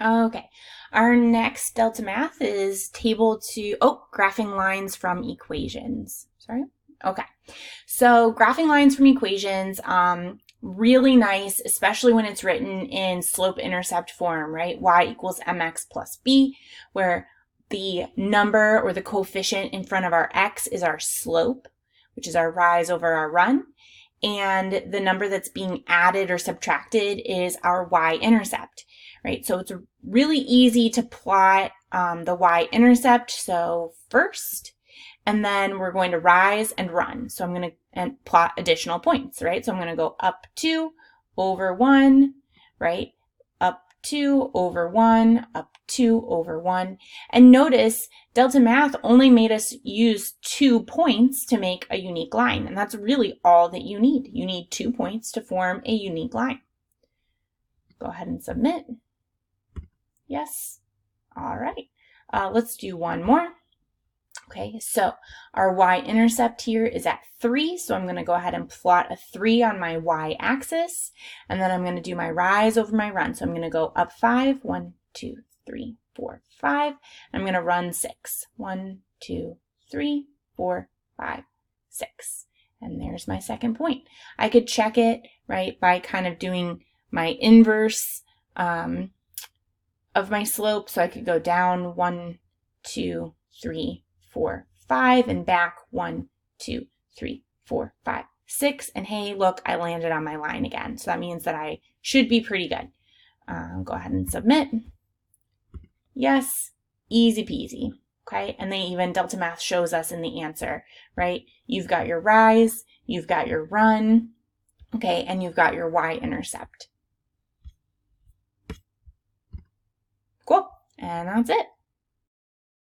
Okay, our next Delta Math is graphing lines from equations. Sorry. Okay, so graphing lines from equations, really nice, especially when it's written in slope-intercept form, right? Y equals mx plus b, where the number or the coefficient in front of our x is our slope, which is our rise over our run, and the number that's being added or subtracted is our y-intercept, right? So it's really easy to plot the y-intercept. So first, and then we're going to rise and run. So I'm going to plot additional points, right? So I'm going to go up 2 over 1, right? Up 2 over 1, up 2 over 1. And notice Delta Math only made us use 2 points to make a unique line. And that's really all that you need. You need 2 points to form a unique line. Go ahead and submit. Yes. All right. Let's do one more. Okay, so our y-intercept here is at 3, so I'm going to go ahead and plot a 3 on my y-axis, and then I'm going to do my rise over my run. So I'm going to go up 5, 1, 2, 3, 4, 5. I'm going to run 6, 1, 2, 3, 4, 5, 6. And there's my second point. I could check it, right, by kind of doing my inverse of my slope. So I could go down 1, 2, 3, 4, 5, and back 1, 2, 3, 4, 5, 6. And hey, look, I landed on my line again. So that means that I should be pretty good. Go ahead and submit. Yes, easy peasy. Okay, and then even Delta Math shows us in the answer, right? You've got your rise, you've got your run, okay, and you've got your y-intercept. Cool, and that's it.